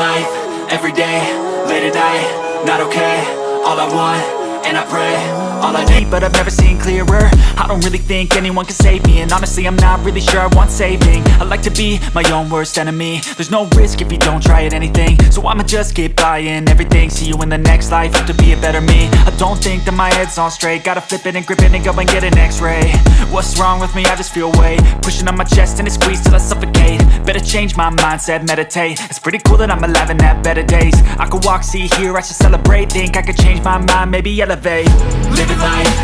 life, every day, late at night, not okay. All I want, and I pray, all I need, but I've never seen clearer. I don't really think anyone can save me, and honestly I'm not really sure I want saving. I like to be my own worst enemy. There's no risk if you don't try at anything, so I'ma just keep buying everything. See you in the next life, have to be a better me. I don't think that my head's on straight, gotta flip it and grip it and go and get an x-ray. What's wrong with me? I just feel weight pushing on my chest and it squeezes till I suffocate. Better change my mindset, meditate. It's pretty cool that I'm alive and have better days. I could walk, see, hear, I should celebrate. Think I could change my mind, maybe elevate. Living life,